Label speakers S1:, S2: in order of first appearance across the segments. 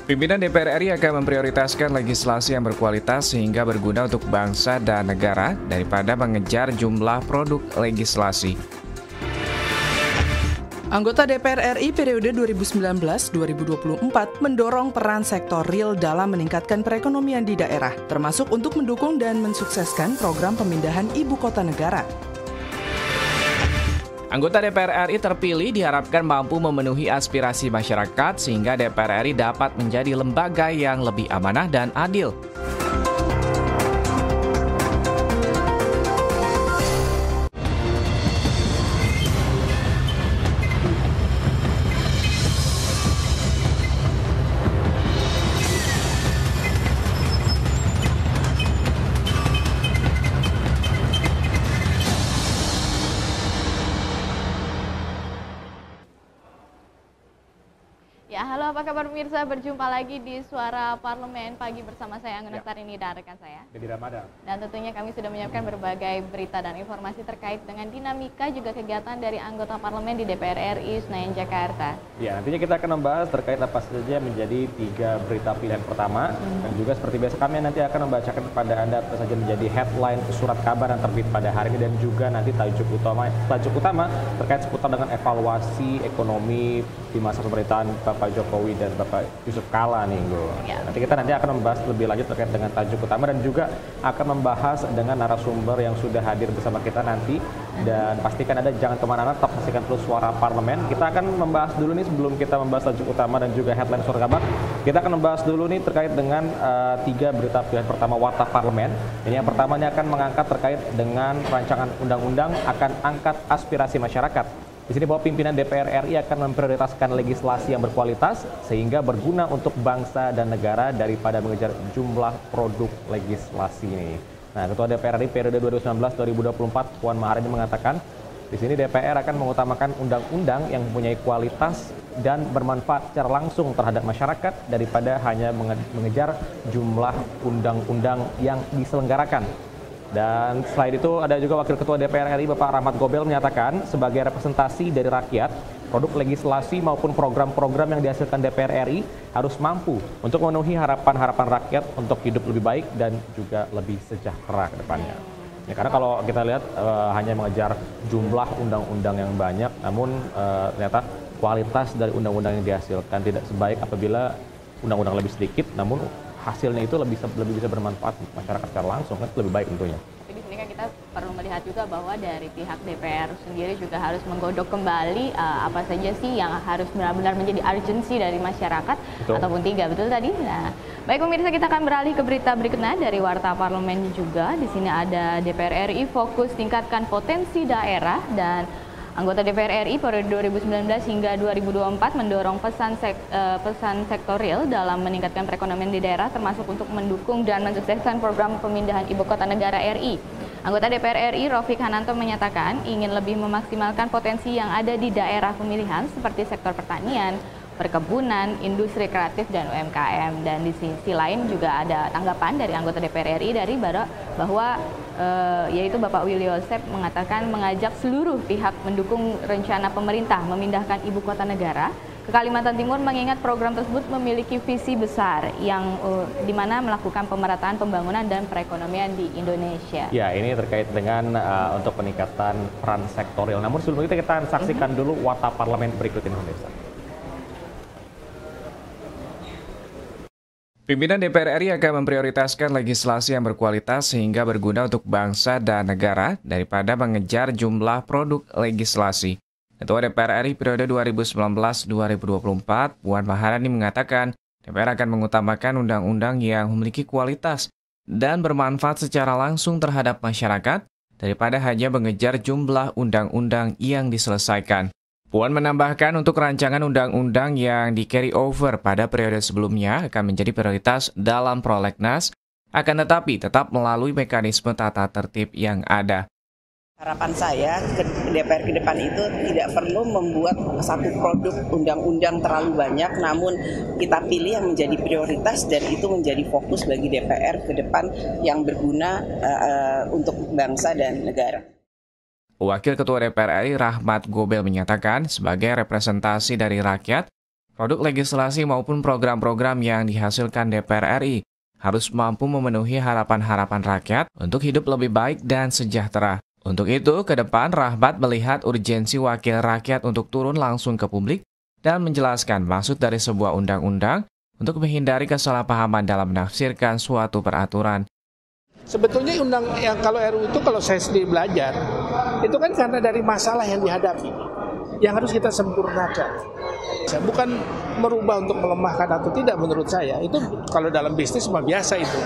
S1: Pimpinan DPR RI akan memprioritaskan legislasi yang berkualitas sehingga berguna untuk bangsa dan negara daripada mengejar jumlah produk legislasi.
S2: Anggota DPR RI periode 2019-2024 mendorong peran sektor real dalam meningkatkan perekonomian di daerah, termasuk untuk mendukung dan mensukseskan program pemindahan ibu kota negara.
S1: Anggota DPR RI terpilih diharapkan mampu memenuhi aspirasi masyarakat sehingga DPR RI dapat menjadi lembaga yang lebih amanah dan adil.
S3: Ya, halo apa kabar pemirsa? Berjumpa lagi di Suara Parlemen pagi bersama saya Anggun Aktarini dan rekan saya
S4: Dedi Ramadan.
S3: Dan tentunya kami sudah menyiapkan berbagai berita dan informasi terkait dengan dinamika juga kegiatan dari anggota parlemen di DPR RI Senayan Jakarta.
S4: Ya, nantinya kita akan membahas terkait apa saja menjadi 3 berita pilihan pertama dan juga seperti biasa kami nanti akan membacakan kepada Anda apa saja menjadi headline surat kabar yang terbit pada hari ini dan juga nanti tajuk utama terkait seputar dengan evaluasi ekonomi di masa pemerintahan Bapak Jokowi dan Bapak Yusuf Kala nih,
S3: Ya.
S4: Nanti kita akan membahas lebih lanjut terkait dengan tajuk utama dan juga akan membahas dengan narasumber yang sudah hadir bersama kita nanti. Dan pastikan Anda jangan kemana-mana, tetap saksikan terus Suara Parlemen. Kita akan membahas dulu nih sebelum kita membahas tajuk utama dan juga headline surat kabar. Kita akan membahas dulu nih terkait dengan 3 berita pilihan pertama Warta Parlemen. Ini yang pertama ini akan mengangkat terkait dengan rancangan undang-undang akan angkat aspirasi masyarakat. Di sini bahwa pimpinan DPR RI akan memprioritaskan legislasi yang berkualitas sehingga berguna untuk bangsa dan negara daripada mengejar jumlah produk legislasi ini. Nah, Ketua DPR RI periode 2019-2024 Puan Maharani mengatakan di sini DPR akan mengutamakan undang-undang yang mempunyai kualitas dan bermanfaat secara langsung terhadap masyarakat daripada hanya mengejar jumlah undang-undang yang diselenggarakan. Dan selain itu ada juga Wakil Ketua DPR RI Bapak Rahmat Gobel menyatakan sebagai representasi dari rakyat, produk legislasi maupun program-program yang dihasilkan DPR RI harus mampu untuk memenuhi harapan-harapan rakyat untuk hidup lebih baik dan juga lebih sejahtera ke depannya. Ya, karena kalau kita lihat hanya mengejar jumlah undang-undang yang banyak, namun ternyata kualitas dari undang-undang yang dihasilkan tidak sebaik apabila undang-undang lebih sedikit, namun hasilnya itu lebih bisa bermanfaat masyarakat secara langsung, kan lebih baik tentunya.
S3: Tapi di sini kan kita perlu melihat juga bahwa dari pihak DPR sendiri juga harus menggodok kembali apa saja sih yang harus benar-benar menjadi urgensi dari masyarakat. Betul. Ataupun 3, betul tadi. Nah, baik pemirsa, kita akan beralih ke berita berikutnya dari Warta Parlemen juga. Di sini ada DPR RI fokus tingkatkan potensi daerah dan anggota DPR RI periode 2019 hingga 2024 mendorong pesan sektor real dalam meningkatkan perekonomian di daerah termasuk untuk mendukung dan mensukseskan program pemindahan ibu kota negara RI. Anggota DPR RI Rofik Hananto menyatakan ingin lebih memaksimalkan potensi yang ada di daerah pemilihan seperti sektor pertanian, perkebunan, industri kreatif, dan UMKM. Dan di sisi lain juga ada tanggapan dari anggota DPR RI dari bahwa yaitu Bapak Willy Yosep mengatakan mengajak seluruh pihak mendukung rencana pemerintah memindahkan ibu kota negara ke Kalimantan Timur mengingat program tersebut memiliki visi besar yang di mana melakukan pemerataan pembangunan dan perekonomian di Indonesia.
S4: Ya, ini terkait dengan untuk peningkatan peran sektorial. Namun sebelum itu kita saksikan dulu Warta Parlemen berikut ini, pemirsa.
S1: Pimpinan DPR RI akan memprioritaskan legislasi yang berkualitas sehingga berguna untuk bangsa dan negara daripada mengejar jumlah produk legislasi. Ketua DPR RI periode 2019-2024, Puan Maharani mengatakan DPR akan mengutamakan undang-undang yang memiliki kualitas dan bermanfaat secara langsung terhadap masyarakat daripada hanya mengejar jumlah undang-undang yang diselesaikan. Puan menambahkan untuk rancangan undang-undang yang di-carry over pada periode sebelumnya akan menjadi prioritas dalam prolegnas, akan tetapi tetap melalui mekanisme tata tertib yang ada.
S5: Harapan saya ke DPR ke depan itu tidak perlu membuat satu produk undang-undang terlalu banyak, namun kita pilih yang menjadi prioritas dan itu menjadi fokus bagi DPR ke depan yang berguna untuk bangsa dan negara.
S1: Wakil Ketua DPR RI Rahmat Gobel menyatakan sebagai representasi dari rakyat, Produk legislasi maupun program-program yang dihasilkan DPR RI harus mampu memenuhi harapan-harapan rakyat untuk hidup lebih baik dan sejahtera. Untuk itu, ke depan Rahmat melihat urgensi wakil rakyat untuk turun langsung ke publik dan menjelaskan maksud dari sebuah undang-undang untuk menghindari kesalahpahaman dalam menafsirkan suatu peraturan.
S6: Sebetulnya kalau RUU itu kalau saya sendiri belajar, itu kan karena dari masalah yang dihadapi, yang harus kita sempurnakan. Bukan merubah untuk melemahkan atau tidak menurut saya. Itu kalau dalam bisnis mah biasa itu.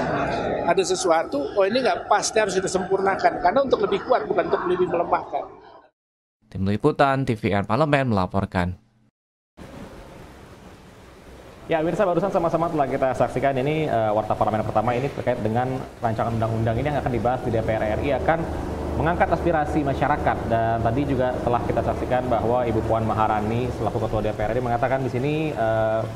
S6: Ada sesuatu, ini nggak pas, harus kita sempurnakan. Karena untuk lebih kuat, bukan untuk lebih melemahkan.
S1: Tim Liputan TVR Parlemen melaporkan.
S4: Ya, pemirsa, barusan sama-sama telah kita saksikan ini Warta Parlemen pertama ini terkait dengan rancangan undang-undang ini yang akan dibahas di DPR RI akan mengangkat aspirasi masyarakat. Dan tadi juga telah kita saksikan bahwa Ibu Puan Maharani selaku Ketua DPR RI mengatakan di sini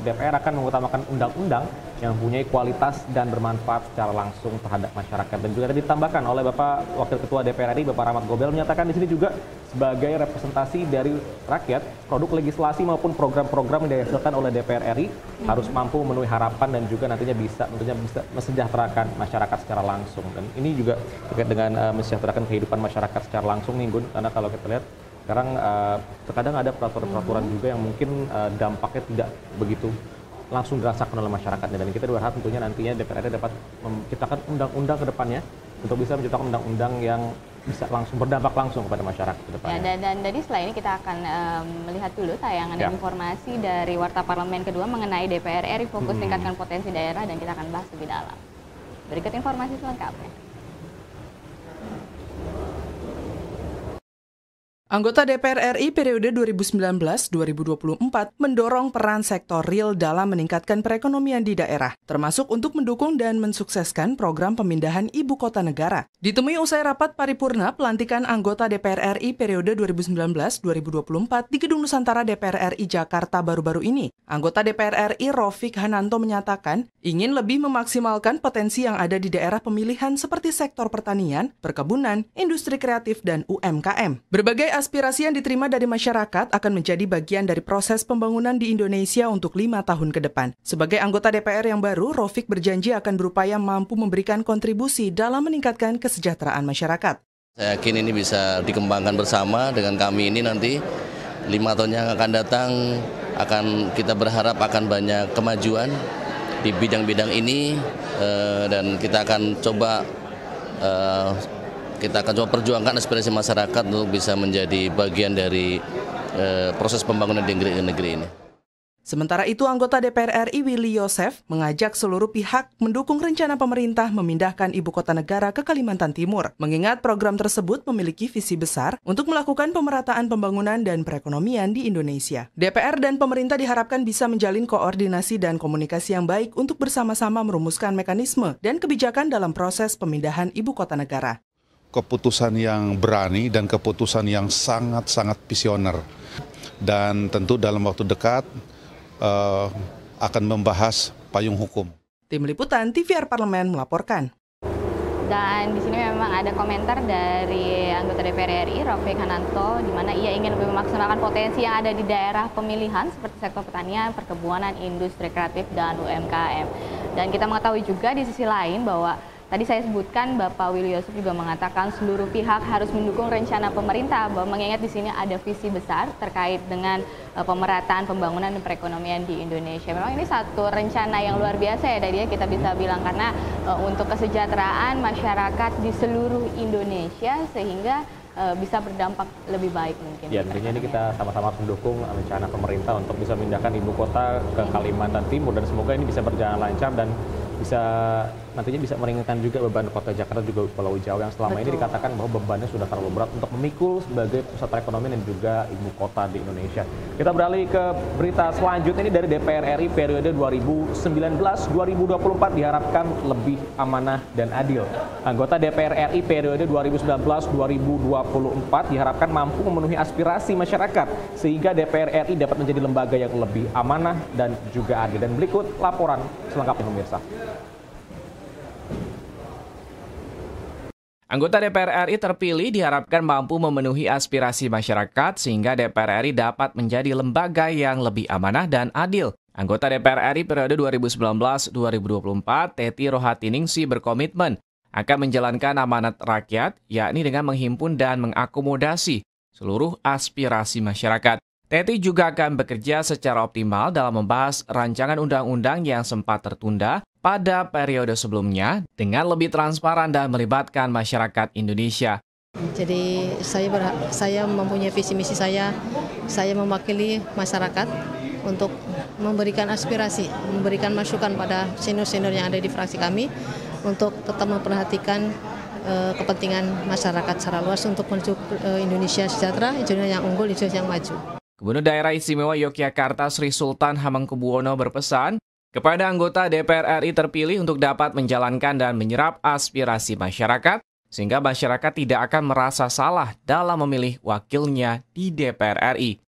S4: DPR akan mengutamakan undang-undang yang mempunyai kualitas dan bermanfaat secara langsung terhadap masyarakat. Dan juga tadi ditambahkan oleh Bapak Wakil Ketua DPR RI, Bapak Rahmat Gobel, menyatakan di sini juga sebagai representasi dari rakyat, produk legislasi maupun program-program yang dihasilkan oleh DPR RI harus mampu memenuhi harapan dan juga nantinya bisa mesejahterakan masyarakat secara langsung. Dan ini juga terkait dengan mesejahterakan kehidupan masyarakat secara langsung nih, Gun, karena kalau kita lihat sekarang terkadang ada peraturan-peraturan juga yang mungkin dampaknya tidak begitu langsung dirasakan oleh masyarakatnya, dan kita berharap tentunya nantinya DPR dapat menciptakan undang-undang ke depannya untuk bisa menciptakan undang-undang yang bisa langsung berdampak langsung kepada masyarakat ke depannya.
S3: Ya, dan dari setelah ini kita akan melihat dulu tayangan informasi dari Warta Parlemen kedua mengenai DPR RI fokus tingkatkan potensi daerah, dan kita akan bahas lebih dalam. Berikut informasi selengkapnya.
S2: Anggota DPR RI periode 2019-2024 mendorong peran sektor real dalam meningkatkan perekonomian di daerah, termasuk untuk mendukung dan mensukseskan program pemindahan ibu kota negara. Ditemui usai rapat paripurna pelantikan anggota DPR RI periode 2019-2024 di Gedung Nusantara DPR RI Jakarta baru-baru ini, anggota DPR RI Rofik Hananto menyatakan ingin lebih memaksimalkan potensi yang ada di daerah pemilihan seperti sektor pertanian, perkebunan, industri kreatif, dan UMKM. Berbagai aspirasi yang diterima dari masyarakat akan menjadi bagian dari proses pembangunan di Indonesia untuk 5 tahun ke depan. Sebagai anggota DPR yang baru, Rofik berjanji akan berupaya mampu memberikan kontribusi dalam meningkatkan kesejahteraan masyarakat.
S7: Saya yakin ini bisa dikembangkan bersama dengan kami ini nanti 5 tahun yang akan datang, kita berharap akan banyak kemajuan di bidang-bidang ini, dan kita akan coba perjuangkan aspirasi masyarakat untuk bisa menjadi bagian dari proses pembangunan di negeri ini.
S2: Sementara itu, anggota DPR RI Willy Yosef mengajak seluruh pihak mendukung rencana pemerintah memindahkan ibu kota negara ke Kalimantan Timur, mengingat program tersebut memiliki visi besar untuk melakukan pemerataan pembangunan dan perekonomian di Indonesia. DPR dan pemerintah diharapkan bisa menjalin koordinasi dan komunikasi yang baik untuk bersama-sama merumuskan mekanisme dan kebijakan dalam proses pemindahan ibu kota negara.
S8: Keputusan yang berani dan keputusan yang sangat-sangat visioner. Dan tentu dalam waktu dekat akan membahas payung hukum.
S2: Tim Liputan TVR Parlemen melaporkan.
S3: Dan di sini memang ada komentar dari anggota DPR RI Rofik Hananto, di mana ia ingin lebih memaksimalkan potensi yang ada di daerah pemilihan seperti sektor pertanian, perkebunan, industri kreatif, dan UMKM. Dan kita mengetahui juga di sisi lain bahwa tadi saya sebutkan Bapak Willy Yosef juga mengatakan seluruh pihak harus mendukung rencana pemerintah, bahwa mengingat di sini ada visi besar terkait dengan pemerataan pembangunan dan perekonomian di Indonesia. Memang ini satu rencana yang luar biasa ya, tadi kita bisa bilang, karena untuk kesejahteraan masyarakat di seluruh Indonesia sehingga bisa berdampak lebih baik mungkin.
S4: Ya, tentunya ini kita sama-sama mendukung rencana pemerintah untuk bisa memindahkan ibu kota ke Kalimantan Timur, dan semoga ini bisa berjalan lancar dan bisa nantinya bisa meringankan juga beban kota Jakarta juga Pulau Jawa yang selama ini dikatakan bahwa bebannya sudah terlalu berat untuk memikul sebagai pusat perekonomian dan juga ibu kota di Indonesia. Kita beralih ke berita selanjutnya ini dari DPR RI periode 2019-2024 diharapkan lebih amanah dan adil. Anggota DPR RI periode 2019-2024 diharapkan mampu memenuhi aspirasi masyarakat sehingga DPR RI dapat menjadi lembaga yang lebih amanah dan juga adil. Dan berikut laporan selengkapnya pemirsa.
S1: Anggota DPR RI terpilih diharapkan mampu memenuhi aspirasi masyarakat sehingga DPR RI dapat menjadi lembaga yang lebih amanah dan adil. Anggota DPR RI periode 2019-2024, Teti Rohatiningsih berkomitmen akan menjalankan amanat rakyat, yakni dengan menghimpun dan mengakomodasi seluruh aspirasi masyarakat. Teti juga akan bekerja secara optimal dalam membahas rancangan undang-undang yang sempat tertunda pada periode sebelumnya dengan lebih transparan dan melibatkan masyarakat Indonesia.
S9: Jadi saya mempunyai visi misi saya mewakili masyarakat untuk memberikan aspirasi, memberikan masukan pada senior-senior yang ada di fraksi kami untuk tetap memperhatikan kepentingan masyarakat secara luas untuk menuju Indonesia sejahtera, Indonesia yang unggul, Indonesia yang maju.
S1: Gubernur Daerah Istimewa Yogyakarta Sri Sultan Hamengkubuwono berpesan kepada anggota DPR RI terpilih untuk dapat menjalankan dan menyerap aspirasi masyarakat, sehingga masyarakat tidak akan merasa salah dalam memilih wakilnya di DPR RI.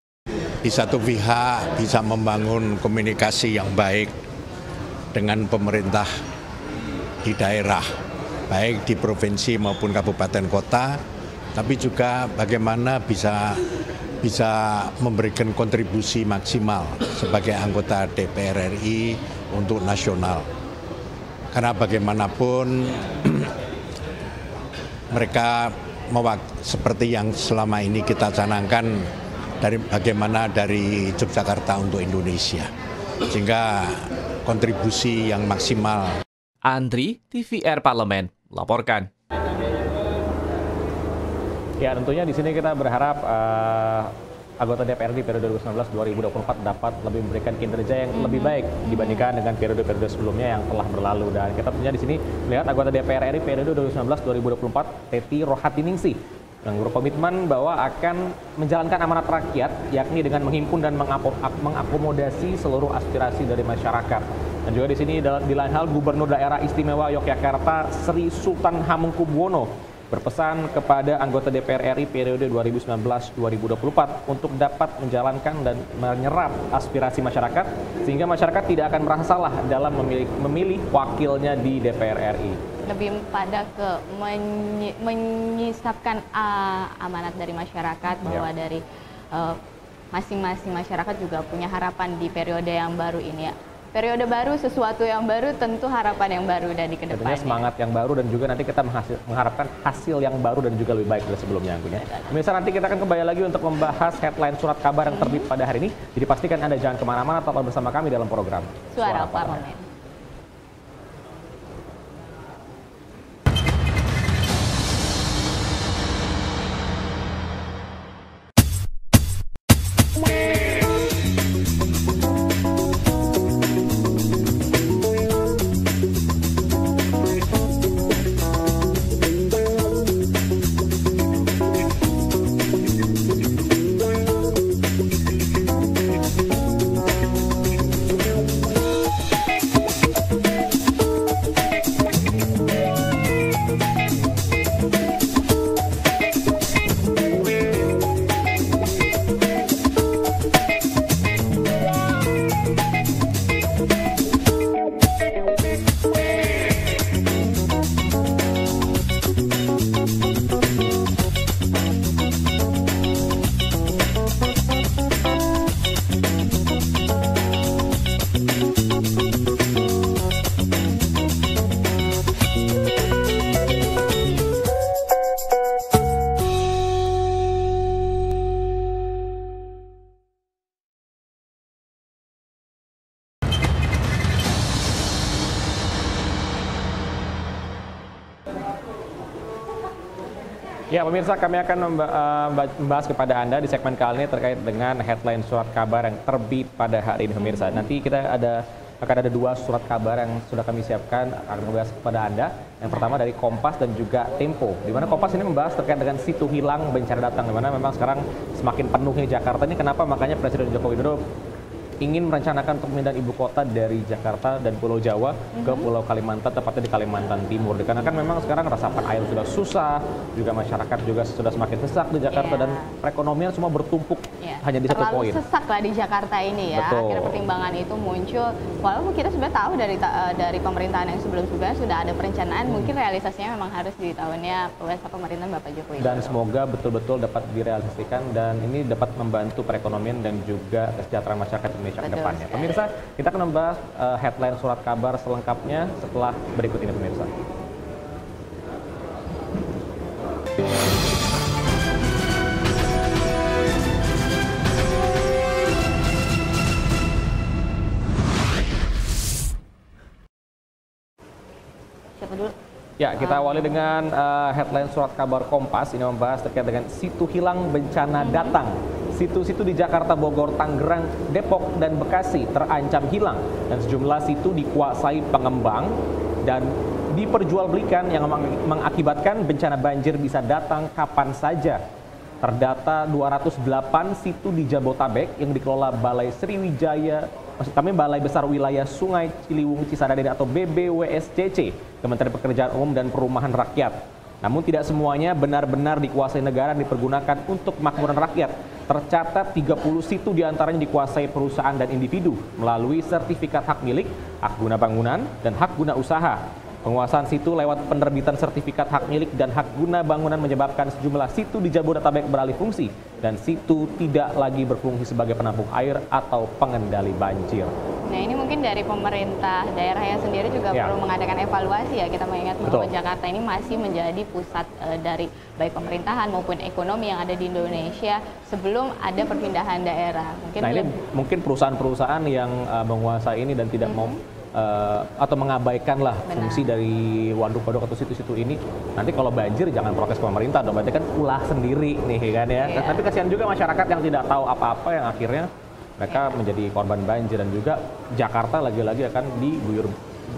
S10: Di satu pihak bisa membangun komunikasi yang baik dengan pemerintah di daerah, baik di provinsi maupun kabupaten kota, tapi juga bagaimana bisa memberikan kontribusi maksimal sebagai anggota DPR RI untuk nasional. Karena bagaimanapun mereka seperti yang selama ini kita canangkan bagaimana dari Yogyakarta untuk Indonesia. Sehingga kontribusi yang maksimal.
S1: Andri, TVR Parlemen, laporkan.
S4: Ya, tentunya di sini kita berharap anggota DPRD periode 2019-2024 dapat lebih memberikan kinerja yang lebih baik dibandingkan dengan periode-periode sebelumnya yang telah berlalu. Dan kita tentunya di sini melihat anggota DPR RI periode 2019-2024, Teti Rohatiningsih, yang berkomitmen bahwa akan menjalankan amanat rakyat, yakni dengan menghimpun dan mengakomodasi seluruh aspirasi dari masyarakat. Dan juga di sini di lain hal Gubernur Daerah Istimewa Yogyakarta Sri Sultan Hamengkubuwono berpesan kepada anggota DPR RI periode 2019-2024 untuk dapat menjalankan dan menyerap aspirasi masyarakat sehingga masyarakat tidak akan merasa salah dalam memilih wakilnya di DPR RI.
S3: Lebih pada ke menyisapkan amanat dari masyarakat bahwa dari masing-masing masyarakat juga punya harapan di periode yang baru ini ya. Periode baru, sesuatu yang baru, tentu harapan yang baru dari ke depannya.
S4: Tentunya semangat yang baru dan juga nanti kita mengharapkan hasil yang baru dan juga lebih baik dari sebelumnya. Pemirsa, nanti kita akan kembali lagi untuk membahas headline surat kabar yang terbit pada hari ini. Jadi pastikan Anda jangan kemana-mana, tetap bersama kami dalam program
S3: Suara Parlemen.
S4: Ya, pemirsa, kami akan membahas kepada Anda di segmen kali ini terkait dengan headline surat kabar yang terbit pada hari ini, pemirsa. Nanti kita akan ada dua surat kabar yang sudah kami siapkan akan membahas kepada Anda. Yang pertama dari Kompas dan juga Tempo. Di mana Kompas ini membahas terkait dengan situ hilang bencana datang, di mana memang sekarang semakin penuhnya Jakarta ini. Kenapa? Makanya Presiden Joko Widodo ingin merencanakan pemindahan ibu kota dari Jakarta dan Pulau Jawa ke Pulau Kalimantan, tepatnya di Kalimantan Timur. Karena kan memang sekarang resapan air sudah susah, juga masyarakat juga sudah semakin sesak di Jakarta dan perekonomian semua bertumpuk hanya di satu poin.
S3: Terlalu sesak lah di Jakarta ini ya.
S4: Betul.
S3: Akhirnya pertimbangan itu muncul. Walaupun kita sudah tahu dari pemerintahan yang sebelum-sebelumnya sudah ada perencanaan, mungkin realisasinya memang harus di tahunnya pemerintahan Bapak Jokowi.
S4: Dan semoga betul-betul dapat direalisasikan dan ini dapat membantu perekonomian dan juga kesejahteraan masyarakat Indonesia ke depannya. Pemirsa, kita akan membahas headline surat kabar selengkapnya setelah berikut ini, pemirsa.
S3: Siapa dulu?
S4: Ya, kita awali dengan headline surat kabar Kompas. Ini membahas terkait dengan situ hilang bencana datang. Situ-situ di Jakarta, Bogor, Tangerang, Depok, dan Bekasi terancam hilang. Dan sejumlah situ dikuasai pengembang dan diperjualbelikan yang mengakibatkan bencana banjir bisa datang kapan saja. Terdata 208 situ di Jabotabek yang dikelola Balai Sriwijaya, maksud kami Balai Besar Wilayah Sungai Ciliwung Cisadane atau BBWSCC, Kementerian Pekerjaan Umum dan Perumahan Rakyat. Namun tidak semuanya benar-benar dikuasai negara dan dipergunakan untuk kemakmuran rakyat. Tercatat 30 situ diantaranya dikuasai perusahaan dan individu melalui sertifikat hak milik, hak guna bangunan, dan hak guna usaha. Penguasaan situ lewat penerbitan sertifikat hak milik dan hak guna bangunan menyebabkan sejumlah situ di Jabodetabek beralih fungsi dan situ tidak lagi berfungsi sebagai penampung air atau pengendali banjir.
S3: Nah, ini mungkin dari pemerintah daerahnya sendiri juga perlu mengadakan evaluasi ya. Kita mengingat bahwa Jakarta ini masih menjadi pusat dari baik pemerintahan maupun ekonomi yang ada di Indonesia sebelum ada perpindahan daerah.
S4: Mungkin perusahaan-perusahaan yang menguasai ini dan tidak mau atau mengabaikanlah fungsi dari waduk-waduk atau situ-situ ini. Nanti kalau banjir jangan protes ke pemerintah dong, berarti kan ulah sendiri nih kan ya. Tapi kasihan juga masyarakat yang tidak tahu apa-apa yang akhirnya mereka menjadi korban banjir. Dan juga Jakarta lagi-lagi akan diguyur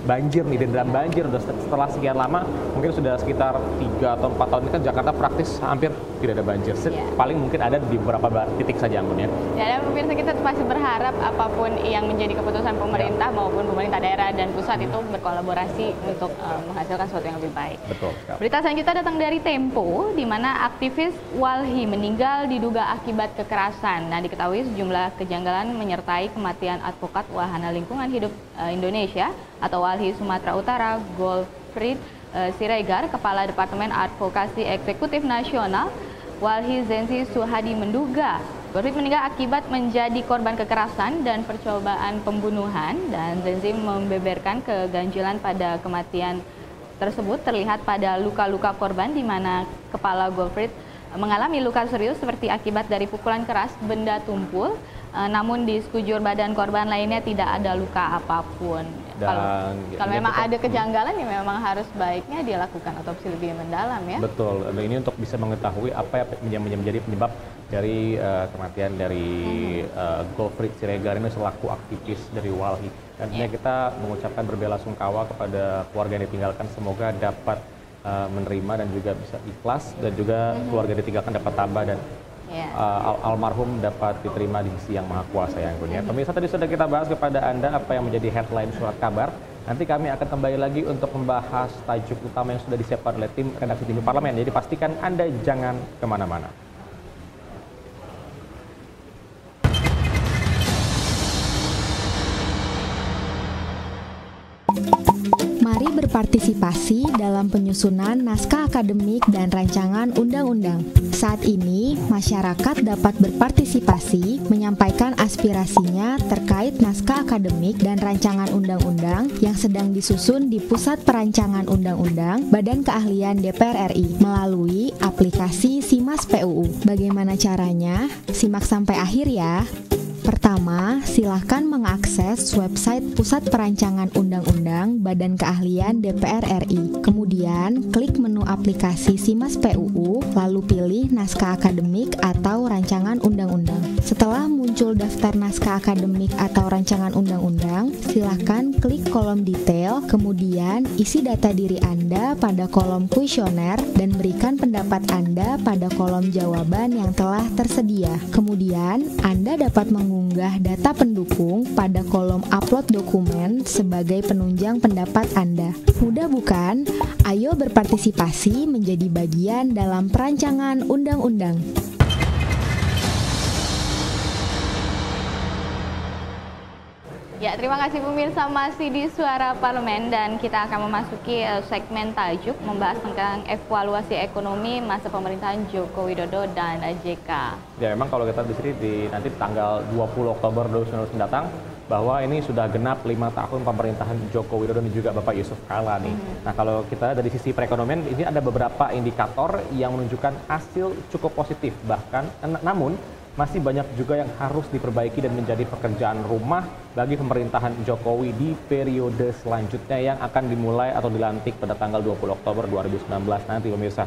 S4: banjir nih, dendam banjir. Setelah sekian lama, mungkin sudah sekitar 3 atau 4 tahun ini kan Jakarta praktis hampir tidak ada banjir. Paling mungkin ada di beberapa titik saja, Anggun ya.
S3: Ya, dan pemirsa, kita masih berharap apapun yang menjadi keputusan pemerintah maupun pemerintah daerah dan pusat itu berkolaborasi untuk menghasilkan sesuatu yang lebih baik.
S4: Betul.
S3: Berita selanjutnya datang dari Tempo, di mana aktivis Walhi meninggal diduga akibat kekerasan. Nah, diketahui sejumlah kejanggalan menyertai kematian advokat Wahana Lingkungan Hidup Indonesia atau Walhi Sumatera Utara, Golfried Siregar, Kepala Departemen Advokasi Eksekutif Nasional. Walhi Zenzi Suhadi menduga Golfried meninggal akibat menjadi korban kekerasan dan percobaan pembunuhan, dan Zenzi membeberkan keganjilan pada kematian tersebut terlihat pada luka-luka korban, di mana kepala Golfried mengalami luka serius seperti akibat dari pukulan keras benda tumpul, namun di sekujur badan korban lainnya tidak ada luka apapun. Kalau memang ada kejanggalan ya memang harus baiknya dilakukan otopsi lebih mendalam ya.
S4: Betul, dan ini untuk bisa mengetahui apa yang menjadi penyebab dari kematian dari Golfried Siregar ini selaku aktivis dari Walhi. Dan kita mengucapkan berbela-sungkawa kepada keluarga yang ditinggalkan, semoga dapat menerima dan juga bisa ikhlas, dan juga keluarga yang ditinggalkan dapat tabah dan almarhum dapat diterima di sisi yang maha kuasa ya, Anggun ya. Pemirsa, tadi sudah kita bahas kepada Anda apa yang menjadi headline surat kabar. Nanti kami akan kembali lagi untuk membahas tajuk utama yang sudah disiapkan oleh tim redaksi TV Parlemen. Jadi pastikan Anda jangan kemana-mana.
S11: Mari berpartisipasi dalam penyusunan naskah akademik dan rancangan undang-undang. Saat ini, masyarakat dapat berpartisipasi menyampaikan aspirasinya terkait naskah akademik dan rancangan undang-undang yang sedang disusun di Pusat Perancangan Undang-Undang Badan Keahlian DPR RI melalui aplikasi Simas PUU. Bagaimana caranya? Simak sampai akhir ya. Pertama, silakan mengakses website Pusat Perancangan Undang-Undang Badan Keahlian DPR RI. Kemudian, klik menu aplikasi Simas PUU, lalu pilih naskah akademik atau rancangan undang-undang. Setelah muncul daftar naskah akademik atau rancangan undang-undang, silakan klik kolom detail, kemudian isi data diri Anda pada kolom kuesioner dan berikan pendapat Anda pada kolom jawaban yang telah tersedia. Kemudian, Anda dapat mengunggah data pendukung pada kolom upload dokumen sebagai penunjang pendapat Anda. Mudah bukan? Ayo berpartisipasi menjadi bagian dalam perancangan undang-undang.
S3: Ya, terima kasih pemirsa, masih di Suara Parlemen dan kita akan memasuki segmen tajuk membahas tentang evaluasi ekonomi masa pemerintahan Joko Widodo dan JK.
S4: Ya, memang kalau kita di sini nanti tanggal 20 Oktober 2019 mendatang, bahwa ini sudah genap 5 tahun pemerintahan Joko Widodo dan juga Bapak Yusuf Kala nih. Nah, kalau kita dari sisi perekonomian, ini ada beberapa indikator yang menunjukkan hasil cukup positif. Bahkan, namun masih banyak juga yang harus diperbaiki dan menjadi pekerjaan rumah bagi pemerintahan Jokowi di periode selanjutnya yang akan dimulai atau dilantik pada tanggal 20 Oktober 2019 nanti, pemirsa.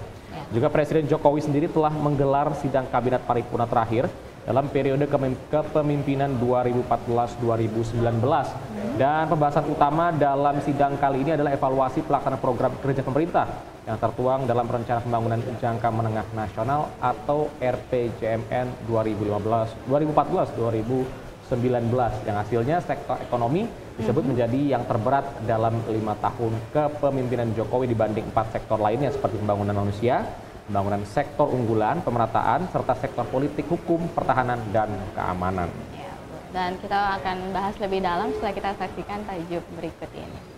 S4: Juga Presiden Jokowi sendiri telah menggelar sidang kabinet paripurna terakhir dalam periode kepemimpinan 2014-2019. Dan pembahasan utama dalam sidang kali ini adalah evaluasi pelaksanaan program kerja pemerintah yang tertuang dalam Rencana Pembangunan Jangka Menengah Nasional atau RPJMN 2014-2019 yang hasilnya sektor ekonomi disebut menjadi yang terberat dalam 5 tahun kepemimpinan Jokowi dibanding 4 sektor lainnya seperti pembangunan manusia, pembangunan sektor unggulan, pemerataan, serta sektor politik, hukum, pertahanan, dan keamanan.
S3: Ya, dan kita akan bahas lebih dalam setelah kita saksikan tajuk berikut ini.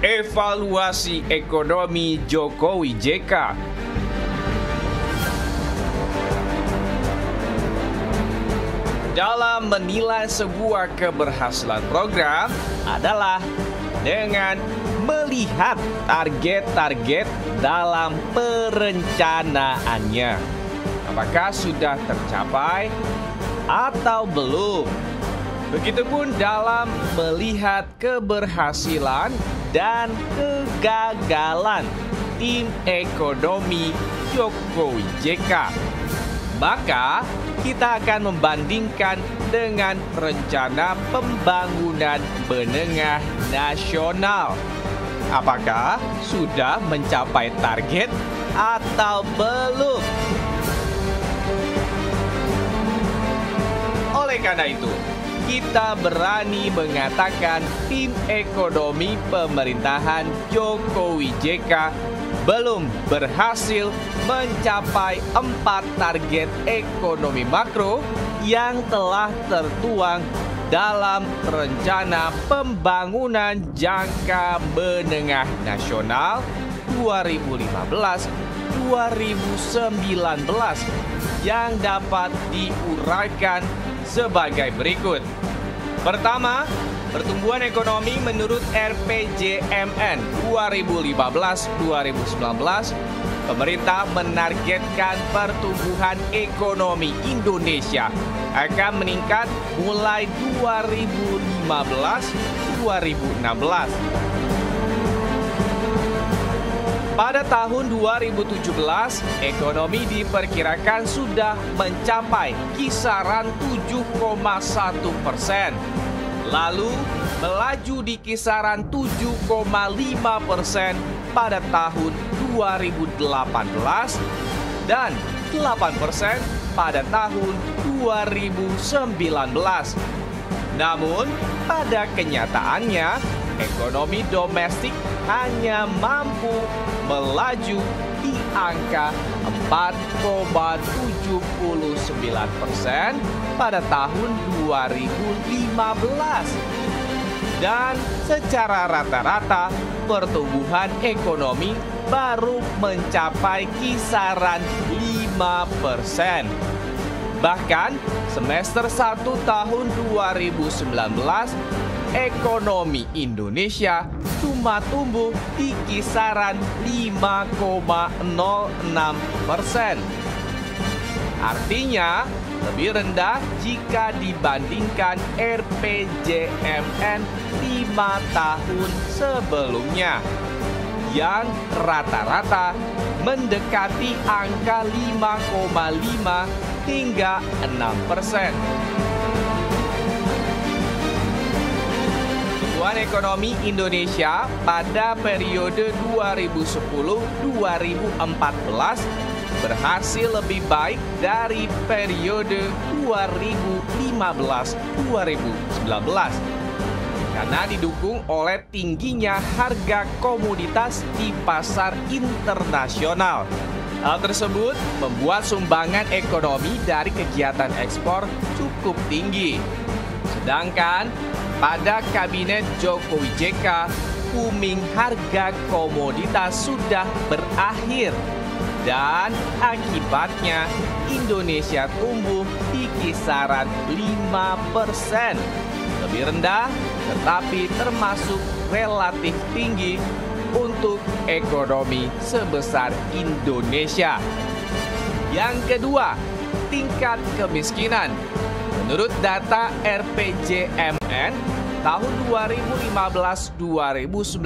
S1: Evaluasi ekonomi Jokowi JK. Dalam menilai sebuah keberhasilan program adalah dengan melihat target-target dalam perencanaannya. Apakah sudah tercapai atau belum? Begitupun dalam melihat keberhasilan dan kegagalan tim ekonomi Jokowi JK. Maka kita akan membandingkan dengan rencana pembangunan menengah nasional. Apakah sudah mencapai target atau belum? Oleh karena itu, kita berani mengatakan tim ekonomi pemerintahan Jokowi JK belum berhasil mencapai 4 target ekonomi makro yang telah tertuang dalam Rencana Pembangunan Jangka Menengah Nasional 2015-2019 yang dapat diuraikan sebagai berikut. Pertama, pertumbuhan ekonomi menurut RPJMN 2015-2019, pemerintah menargetkan pertumbuhan ekonomi Indonesia akan meningkat mulai 2015-2016. Pada tahun 2017, ekonomi diperkirakan sudah mencapai kisaran 7,1%. Lalu melaju di kisaran 7,5% pada tahun 2018 dan 8% pada tahun 2019. Namun, pada kenyataannya, ekonomi domestik hanya mampu melaju di angka 4,79% pada tahun 2015. Dan secara rata-rata, pertumbuhan ekonomi baru mencapai kisaran 5%. Bahkan, semester 1 tahun 2019, ekonomi Indonesia cuma tumbuh di kisaran 5,06%. Artinya, lebih rendah jika dibandingkan RPJMN 5 tahun sebelumnya, yang rata-rata mendekati angka 5,5 hingga 6%. Pertumbuhan ekonomi Indonesia pada periode 2010-2014 berhasil lebih baik dari periode 2015-2019 karena didukung oleh tingginya harga komoditas di pasar internasional. Hal tersebut membuat sumbangan ekonomi dari kegiatan ekspor cukup tinggi. Sedangkan pada Kabinet Jokowi JK, booming harga komoditas sudah berakhir dan akibatnya Indonesia tumbuh di kisaran 5%. Lebih rendah tetapi termasuk relatif tinggi untuk ekonomi sebesar Indonesia. Yang kedua, tingkat kemiskinan. Menurut data RPJMN tahun 2015-2019,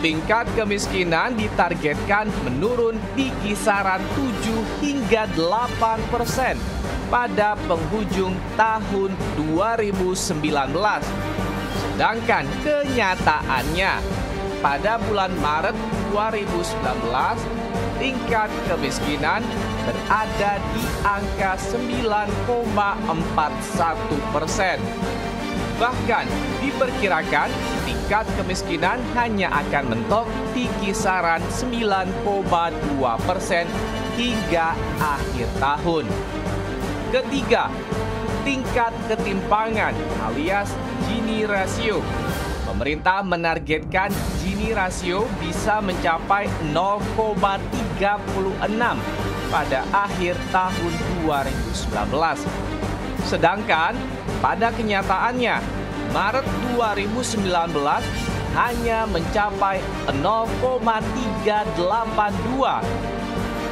S1: tingkat kemiskinan ditargetkan menurun di kisaran 7 hingga 8% pada penghujung tahun 2019. Sedangkan kenyataannya, pada bulan Maret 2019, tingkat kemiskinan berada di angka 9,41%. Bahkan diperkirakan tingkat kemiskinan hanya akan mentok di kisaran 9,2% hingga akhir tahun. Ketiga, tingkat ketimpangan alias Gini Ratio. Pemerintah menargetkan Gini Ratio bisa mencapai 0,36 pada akhir tahun 2019. Sedangkan pada kenyataannya, Maret 2019 hanya mencapai 0,382.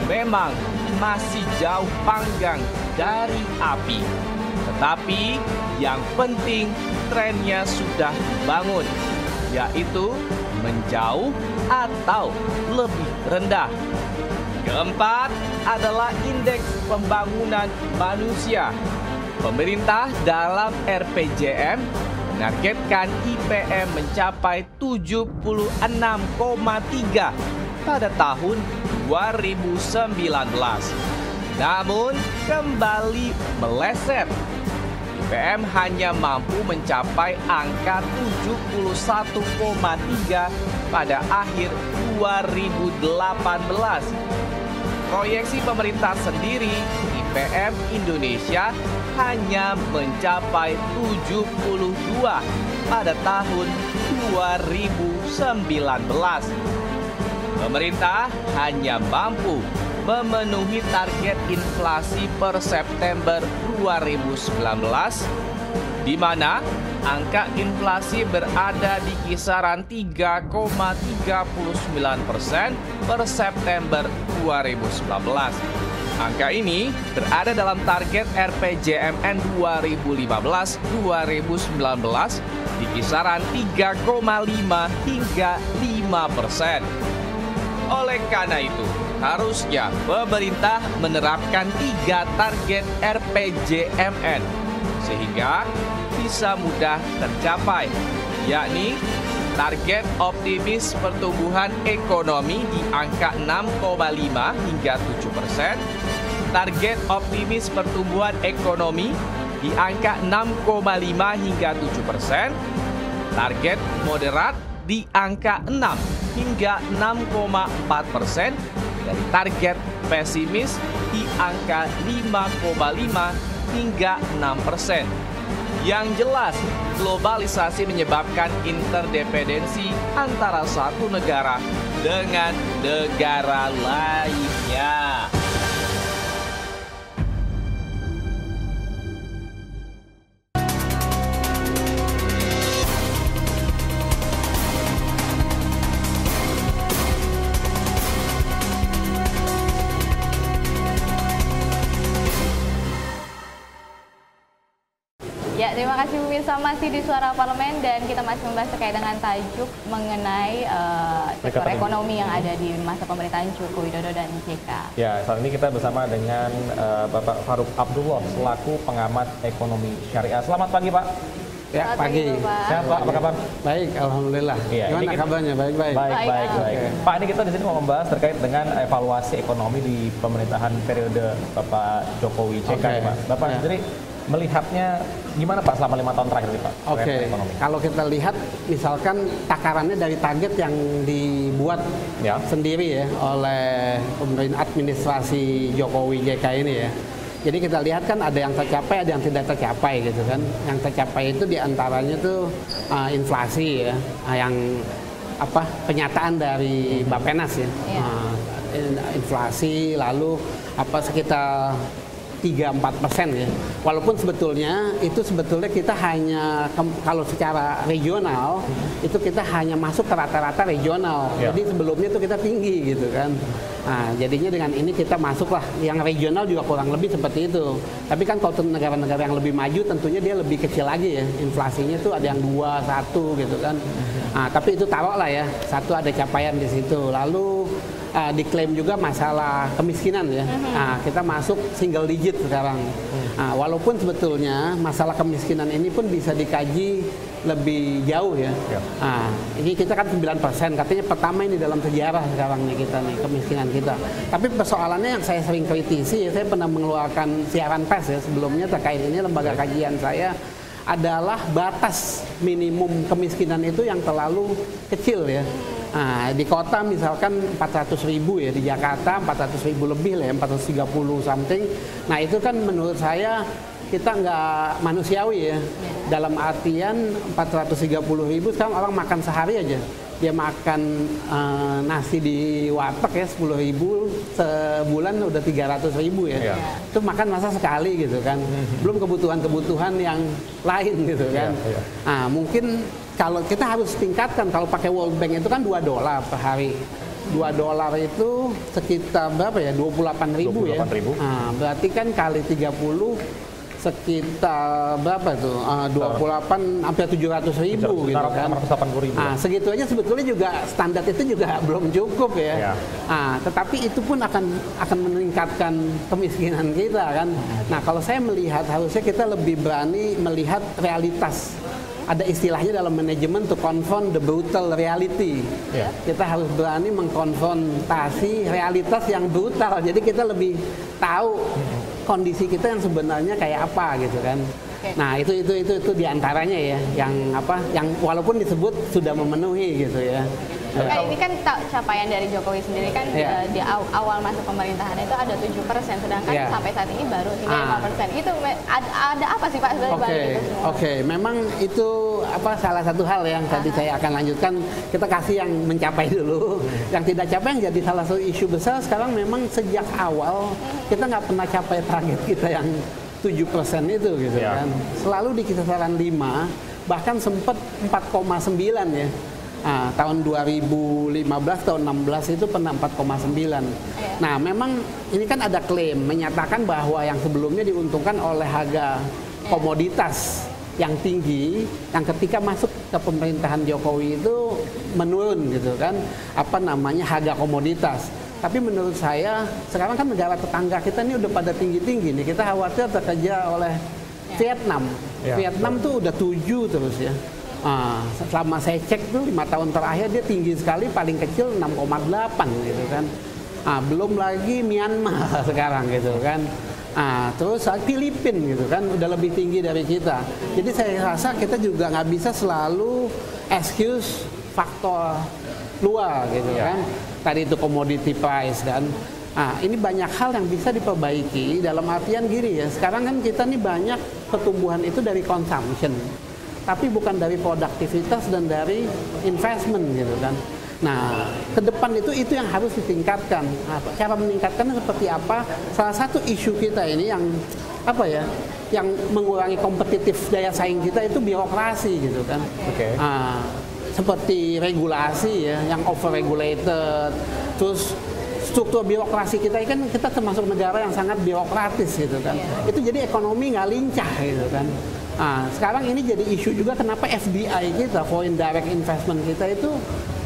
S1: Memang masih jauh panggang dari api. Tetapi yang penting trennya sudah dibangun, yaitu menjauh atau lebih rendah. Keempat adalah indeks pembangunan manusia. Pemerintah dalam RPJM menargetkan IPM mencapai 76,3 pada tahun 2019. Namun kembali meleset. IPM hanya mampu mencapai angka 71,3 pada akhir 2018. Proyeksi pemerintah sendiri, IPM Indonesia hanya mencapai 72 pada tahun 2019. Pemerintah hanya mampu memenuhi target inflasi per September 2019, di mana angka inflasi berada di kisaran 3,39% per September 2019. Angka ini berada dalam target RPJMN 2015-2019 di kisaran 3,5 hingga 5%. Oleh karena itu, harusnya pemerintah menerapkan 3 target RPJMN sehingga bisa mudah tercapai, yakni target optimis pertumbuhan ekonomi di angka 6,5 hingga 7%, target optimis pertumbuhan ekonomi di angka 6,5 hingga 7%, target moderat di angka 6 hingga 6,4%, dari target pesimis di angka 5,5 hingga 6%. Yang jelas, globalisasi menyebabkan interdependensi antara satu negara dengan negara lainnya.
S3: Ya, terima kasih pemirsa, masih di Suara Parlemen dan kita masih membahas terkait dengan tajuk mengenai sektor ekonomi yang ada di masa pemerintahan Joko Widodo dan JK.
S4: Ya, saat ini kita bersama dengan Bapak Farouk Abdullah selaku pengamat ekonomi syariah. Selamat pagi, Pak.
S12: Ya, pagi.
S4: Sehat Pak, apa kabar?
S12: Baik, alhamdulillah.
S4: Iya,
S12: Gimana kabarnya? Baik-baik.
S4: Baik. Pak, ini kita di sini mau membahas terkait dengan evaluasi ekonomi di pemerintahan periode Bapak Jokowi JK, Pak. Bapak sendiri melihatnya gimana Pak selama 5 tahun terakhir ini Pak?
S12: Kalau kita lihat misalkan takarannya dari target yang dibuat sendiri ya oleh pemerintah administrasi Jokowi JK ini ya. Jadi kita lihat kan ada yang tercapai, ada yang tidak tercapai gitu kan. Yang tercapai itu diantaranya tuh inflasi ya, yang penyataan dari Bappenas ya. Inflasi lalu sekitar 3-4% ya. Walaupun sebetulnya kita hanya kalau secara regional itu kita hanya masuk ke rata-rata regional. Jadi sebelumnya itu kita tinggi gitu kan. Nah, jadinya dengan ini kita masuklah yang regional juga kurang lebih seperti itu. Tapi kan kalau negara-negara yang lebih maju tentunya dia lebih kecil lagi ya. Inflasinya tuh ada yang 2, 1 gitu kan. Nah, tapi itu taruhlah ya. 1 ada capaian di situ. Lalu diklaim juga masalah kemiskinan ya. Nah, kita masuk single digit sekarang. Nah, walaupun sebetulnya masalah kemiskinan ini pun bisa dikaji lebih jauh ya. Nah, ini kita kan 9%, katanya pertama ini dalam sejarah sekarang nih kita nih kemiskinan kita. Tapi persoalannya yang saya sering kritisi, saya pernah mengeluarkan siaran pers ya sebelumnya terkait ini, lembaga kajian saya adalah batas minimum kemiskinan itu yang terlalu kecil ya. Nah, di kota misalkan 400.000 ya, di Jakarta 400.000 lebih lah ya, 430 something. Nah itu kan menurut saya kita nggak manusiawi ya. Dalam artian 430.000 sekarang orang makan sehari aja. Dia makan nasi di warteg ya 10.000, sebulan udah 300.000 ya. Itu makan masa sekali gitu kan. Belum kebutuhan-kebutuhan yang lain gitu kan. Nah, mungkin kalau kita harus tingkatkan, kalau pakai World Bank itu kan $2 per hari. $2 itu sekitar berapa ya? 28.000 ya. Nah, berarti kan kali 30 sekitar berapa tuh? 28 hampir 700.000 gitu kan.
S4: 680.000.
S12: Nah, segitu aja sebetulnya juga standar itu juga belum cukup ya. Nah, tetapi itu pun akan meningkatkan kemiskinan kita kan. Nah, kalau saya melihat harusnya kita lebih berani melihat realitas. Ada istilahnya dalam manajemen to confront the brutal reality. Kita harus berani mengkonfrontasi realitas yang brutal. Jadi kita lebih tahu kondisi kita yang sebenarnya kayak apa gitu kan. Nah, itu diantaranya ya, yang walaupun disebut sudah memenuhi gitu ya.
S3: Ini kan capaian dari Jokowi sendiri kan di awal masa pemerintahan itu ada 7%, sedangkan sampai saat ini baru tinggal 5%. Itu ada apa sih Pak sebenarnya?
S12: Memang itu salah satu hal yang tadi saya akan lanjutkan. Kita kasih yang mencapai dulu, yang tidak capai yang jadi salah satu isu besar sekarang. Memang sejak awal kita nggak pernah capai target kita yang 7% itu gitu kan. Selalu di kisaran 5, bahkan sempat 4,9 ya. Nah, tahun 2015, tahun 16 itu pernah 4,9. Nah, memang ini kan ada klaim menyatakan bahwa yang sebelumnya diuntungkan oleh harga komoditas yang tinggi, yang ketika masuk ke pemerintahan Jokowi itu menurun gitu kan, harga komoditas. Tapi menurut saya sekarang kan negara tetangga kita ini udah pada tinggi-tinggi nih. Kita khawatir terkejar oleh Vietnam. Vietnam tuh udah 7 terus ya. Selama saya cek tuh 5 tahun terakhir dia tinggi sekali, paling kecil 6,8 gitu kan. Belum lagi Myanmar sekarang gitu kan. Terus Filipina gitu kan udah lebih tinggi dari kita. Jadi saya rasa kita juga nggak bisa selalu excuse faktor luar gitu kan. Tadi itu commodity price kan. Ini banyak hal yang bisa diperbaiki dalam artian gini ya. Sekarang kan kita nih banyak pertumbuhan itu dari consumption, tapi bukan dari produktivitas dan dari investment gitu kan. Nah, ke depan itu yang harus ditingkatkan. Nah, cara meningkatkannya seperti apa? Salah satu isu kita ini yang yang mengurangi kompetitif daya saing kita itu birokrasi gitu kan. Seperti regulasi ya, yang over-regulated. Terus struktur birokrasi kita kan, kita termasuk negara yang sangat birokratis gitu kan. Itu jadi ekonomi nggak lincah gitu kan. Sekarang ini jadi isu juga kenapa FDI kita, foreign direct investment kita itu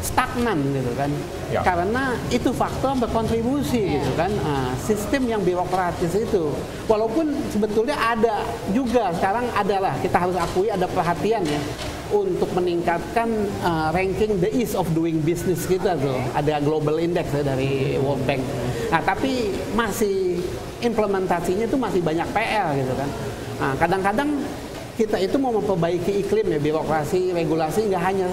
S12: stagnan gitu kan.
S4: Ya.
S12: Karena itu faktor berkontribusi gitu kan. Sistem yang birokratis itu. Walaupun sebetulnya ada juga sekarang adalah kita harus akui ada perhatian ya untuk meningkatkan ranking the ease of doing business kita tuh. Ada global index ya dari World Bank. Nah, tapi masih implementasinya itu masih banyak PR gitu kan. Nah, kadang-kadang kita itu mau memperbaiki iklim ya, birokrasi, regulasi, nggak hanya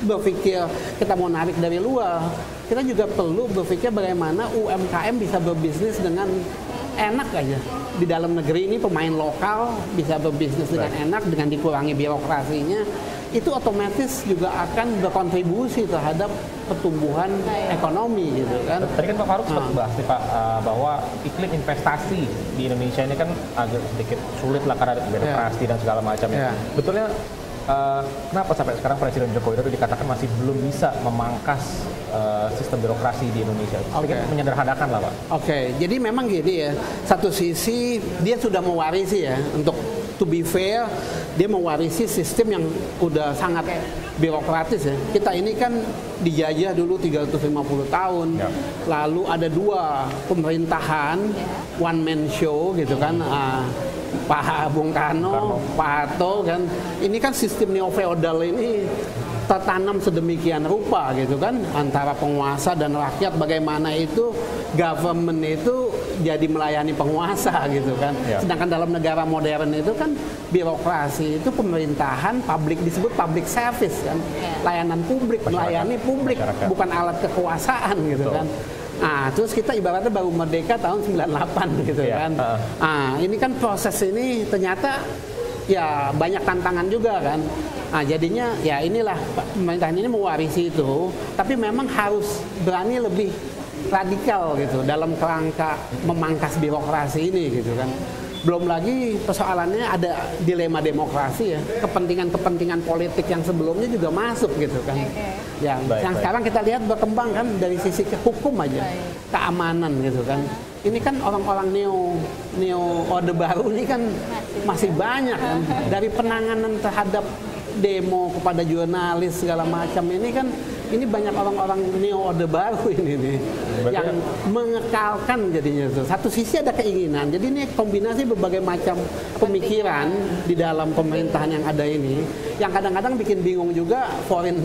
S12: berpikir kita mau narik dari luar, kita juga perlu berpikir bagaimana UMKM bisa berbisnis dengan enak aja. Di dalam negeri ini pemain lokal bisa berbisnis dengan enak, dengan dikurangi birokrasinya, itu otomatis juga akan berkontribusi terhadap pertumbuhan ekonomi gitu kan.
S4: Tadi kan Pak Farouk sempat bahas nih Pak, bahwa iklim investasi di Indonesia ini kan agak sedikit sulit lah karena ada birokrasi dan segala macamnya. Betulnya kenapa sampai sekarang Presiden Joko Widodo dikatakan masih belum bisa memangkas sistem birokrasi di Indonesia? Menyederhanakan lah Pak.
S12: Jadi memang gini ya, satu sisi dia sudah mewarisi ya, untuk to be fair, dia mewarisi sistem yang udah sangat birokratis ya. Kita ini kan dijajah dulu 350 tahun, lalu ada 2 pemerintahan, one man show gitu kan. Pak Bung Karno, Pak Harto kan, ini kan sistem neo-feodal ini tertanam sedemikian rupa gitu kan, antara penguasa dan rakyat, bagaimana itu government itu jadi melayani penguasa gitu kan. Sedangkan dalam negara modern itu kan birokrasi itu pemerintahan publik, disebut public service kan, layanan publik, melayani publik, bukan alat kekuasaan gitu kan. Nah, terus kita ibaratnya baru merdeka tahun 98 gitu kan. Nah, ini kan proses ini ternyata ya banyak tantangan juga kan. Nah, jadinya ya inilah pemerintahan ini mewarisi itu, tapi memang harus berani lebih radikal gitu dalam kerangka memangkas birokrasi ini gitu kan. Belum lagi persoalannya ada dilema demokrasi ya, kepentingan-kepentingan politik yang sebelumnya juga masuk gitu kan. Yang sekarang kita lihat berkembang kan dari sisi hukum aja, keamanan gitu kan. Ini kan orang-orang neo Orde Baru ini kan masih banyak kan, dari penanganan terhadap demo kepada jurnalis segala macam ini kan, ini banyak orang-orang neo Orde Baru ini nih yang mengekalkan jadinya tuh. Satu sisi ada keinginan, jadi ini kombinasi berbagai macam pemikiran di dalam pemerintahan yang ada ini, yang kadang-kadang bikin bingung juga foreign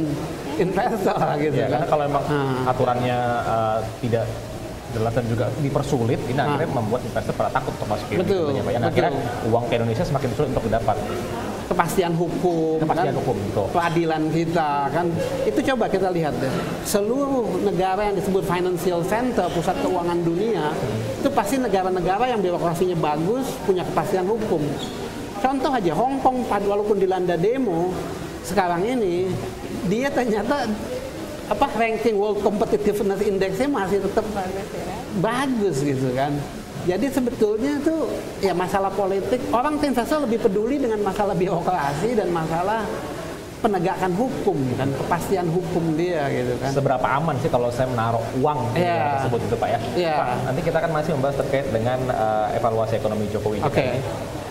S12: investor gitu kan.
S4: Karena kalau emang aturannya tidak jelas dan juga dipersulit, ini akhirnya membuat investor pada takut untuk masuk ke Indonesia. Yang akhirnya uang ke Indonesia semakin sulit untuk didapat.
S12: Kepastian hukum, peradilan kita kan, itu coba kita lihat deh, seluruh negara yang disebut financial center, pusat keuangan dunia, itu pasti negara-negara yang birokrasinya bagus, punya kepastian hukum. Contoh aja Hong Kong, walaupun dilanda demo sekarang ini, dia ternyata ranking World Competitiveness Index-nya masih tetap bagus gitu kan. Jadi sebetulnya tuh ya masalah politik, orang investor lebih peduli dengan masalah birokrasi dan masalah penegakan hukum kan, kepastian hukum dia gitu kan.
S4: Seberapa aman sih kalau saya menaruh uang tersebut itu Pak ya? Pak, nanti kita akan masih membahas terkait dengan evaluasi ekonomi Jokowi.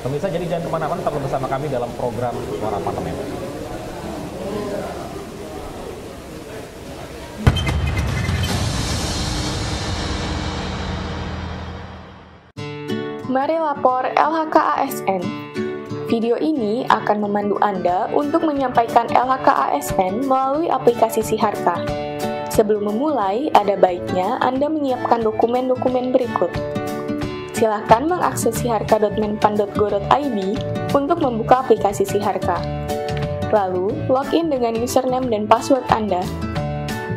S4: Pemirsa, jadi jangan kemana-mana, tetap bersama kami dalam program Suara Parlemen.
S13: Mari lapor LHK-ASN. Video ini akan memandu Anda untuk menyampaikan LHK-ASN melalui aplikasi Siharka. Sebelum memulai, ada baiknya Anda menyiapkan dokumen-dokumen berikut. Silakan mengakses siharka.menpan.go.id untuk membuka aplikasi Siharka. Lalu, login dengan username dan password Anda.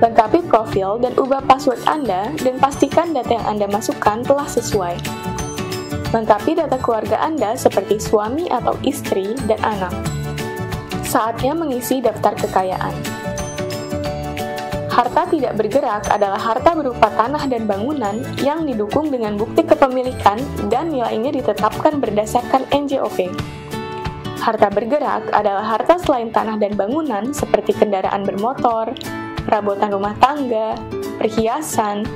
S13: Lengkapi profil dan ubah password Anda dan pastikan data yang Anda masukkan telah sesuai. Lengkapi data keluarga Anda seperti suami atau istri dan anak. Saatnya mengisi daftar kekayaan. Harta tidak bergerak adalah harta berupa tanah dan bangunan yang didukung dengan bukti kepemilikan dan nilainya ditetapkan berdasarkan NJOP. Harta bergerak adalah harta selain tanah dan bangunan seperti kendaraan bermotor, perabotan rumah tangga, perhiasan,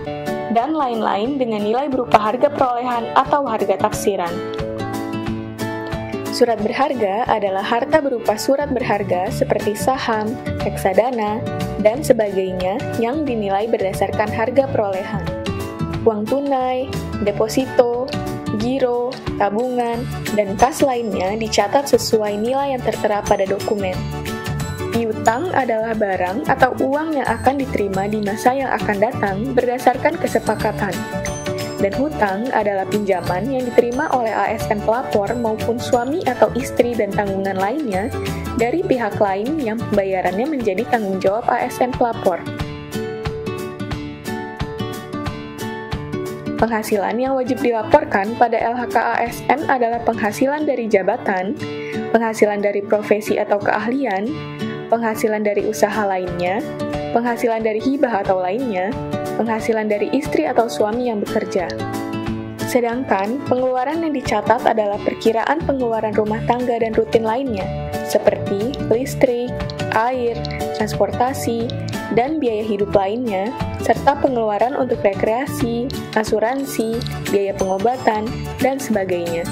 S13: dan lain-lain dengan nilai berupa harga perolehan atau harga taksiran. Surat berharga adalah harta berupa surat berharga seperti saham, reksadana, dan sebagainya yang dinilai berdasarkan harga perolehan. Uang tunai, deposito, giro, tabungan, dan kas lainnya dicatat sesuai nilai yang tertera pada dokumen. Piutang adalah barang atau uang yang akan diterima di masa yang akan datang berdasarkan kesepakatan. Dan hutang adalah pinjaman yang diterima oleh ASN pelapor maupun suami atau istri dan tanggungan lainnya dari pihak lain yang pembayarannya menjadi tanggung jawab ASN pelapor. Penghasilan yang wajib dilaporkan pada LHK-ASN adalah penghasilan dari jabatan, penghasilan dari profesi atau keahlian, penghasilan dari usaha lainnya, penghasilan dari hibah atau lainnya, penghasilan dari istri atau suami yang bekerja. Sedangkan pengeluaran yang dicatat adalah perkiraan pengeluaran rumah tangga dan rutin lainnya, seperti listrik, air, transportasi, dan biaya hidup lainnya, serta pengeluaran untuk rekreasi, asuransi, biaya pengobatan, dan sebagainya.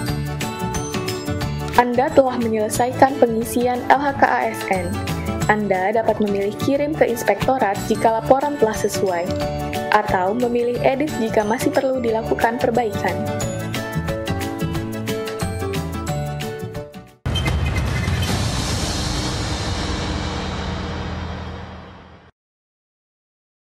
S13: Anda telah menyelesaikan pengisian LHK-ASN. Anda dapat memilih kirim ke inspektorat jika laporan telah sesuai, atau memilih edit jika masih perlu dilakukan perbaikan.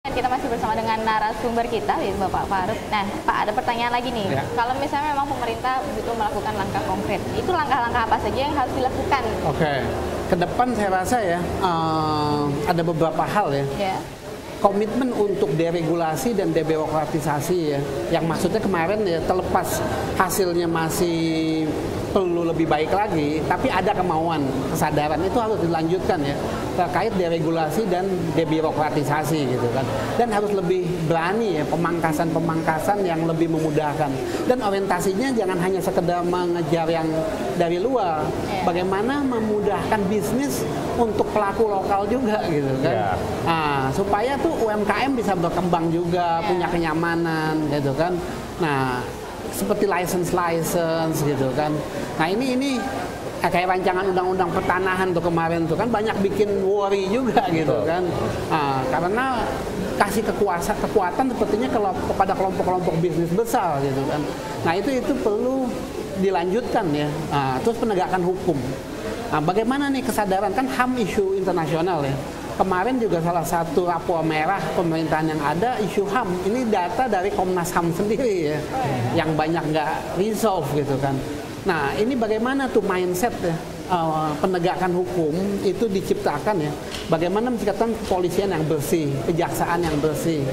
S3: Kita masih bersama dengan narasumber kita, yaitu Bapak Faruk. Nah, Pak, ada pertanyaan lagi nih. Ya. Kalau misalnya memang pemerintah butuh melakukan langkah konkret, itu langkah-langkah apa saja yang harus dilakukan?
S12: Oke, ke depan saya rasa ya ada beberapa hal ya. Ya. Komitmen untuk deregulasi dan debirokratisasi ya, yang maksudnya kemarin ya terlepas hasilnya masih perlu lebih baik lagi, tapi ada kemauan, kesadaran itu harus dilanjutkan ya terkait deregulasi dan debirokratisasi gitu kan, dan harus lebih berani ya pemangkasan yang lebih memudahkan, dan orientasinya jangan hanya sekedar mengejar yang dari luar, bagaimana memudahkan bisnis untuk pelaku lokal juga gitu kan, supaya tuh UMKM bisa berkembang juga, punya kenyamanan gitu kan. Nah, seperti license gitu kan. Nah ini kayak rancangan undang-undang pertanahan tuh kemarin tuh kan banyak bikin worry juga gitu kan. Nah, karena kasih kekuatan sepertinya kepada kelompok-kelompok bisnis besar gitu kan. Nah itu perlu dilanjutkan ya. Nah, terus penegakan hukum. Nah, bagaimana nih kesadaran, kan HAM isu internasional ya. Kemarin juga salah satu rapor merah pemerintahan yang ada isu HAM. Ini data dari Komnas HAM sendiri ya, yang banyak nggak resolve gitu kan. Nah ini bagaimana tuh mindset ya, penegakan hukum itu diciptakan ya. Bagaimana menciptakan kepolisian yang bersih, kejaksaan yang bersih,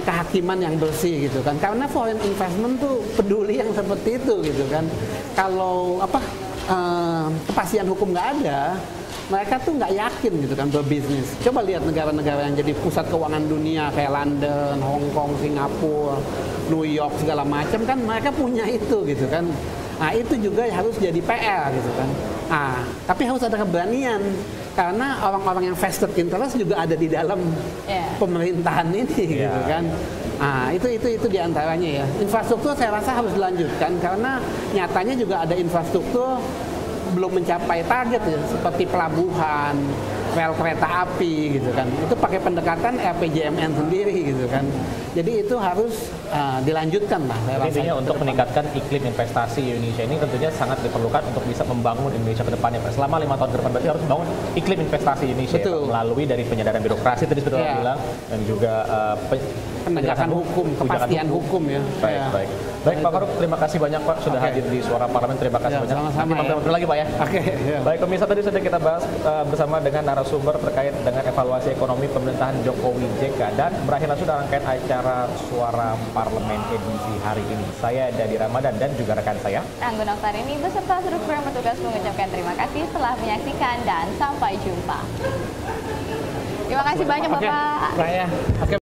S12: kehakiman yang bersih gitu kan. Karena foreign investment tuh peduli yang seperti itu gitu kan. Kalau kepastian hukum nggak ada, mereka tuh nggak yakin gitu kan berbisnis. Coba lihat negara-negara yang jadi pusat keuangan dunia kayak London, Hong Kong, Singapura, New York segala macam kan mereka punya itu gitu kan. Nah itu juga harus jadi PR gitu kan. Nah tapi harus ada keberanian karena orang-orang yang vested interest juga ada di dalam pemerintahan ini gitu kan. Nah itu diantaranya ya. Infrastruktur saya rasa harus dilanjutkan karena nyatanya juga ada infrastruktur belum mencapai target ya, seperti pelabuhan, rel kereta api gitu kan. Itu pakai pendekatan RPJMN sendiri gitu kan. Jadi itu harus dilanjutkan lah.
S4: Intinya untuk meningkatkan iklim investasi Indonesia ini tentunya sangat diperlukan untuk bisa membangun Indonesia ke depannya. Selama 5 tahun ke depan berarti harus membangun iklim investasi Indonesia ya, melalui dari penyadaran birokrasi tadi seperti bilang dan juga
S12: penegakan hukum, kepastian hukum ya.
S4: Baik Pak Faruk, terima kasih banyak Pak sudah hadir di Suara Parlemen. Terima kasih banyak.
S12: Sama-sama
S4: nanti ngobrol lagi Pak ya. Baik pemirsa, tadi sudah kita bahas bersama dengan narasumber terkait dengan evaluasi ekonomi pemerintahan Jokowi JK, dan berakhirlah sudah rangkaian acara Suara Parlemen edisi hari ini. Saya Dadi Ramadan dan juga rekan saya
S3: Anggun Oktarini beserta seluruh kru yang bertugas mengucapkan terima kasih telah menyaksikan dan sampai jumpa. Terima kasih banyak Bapak.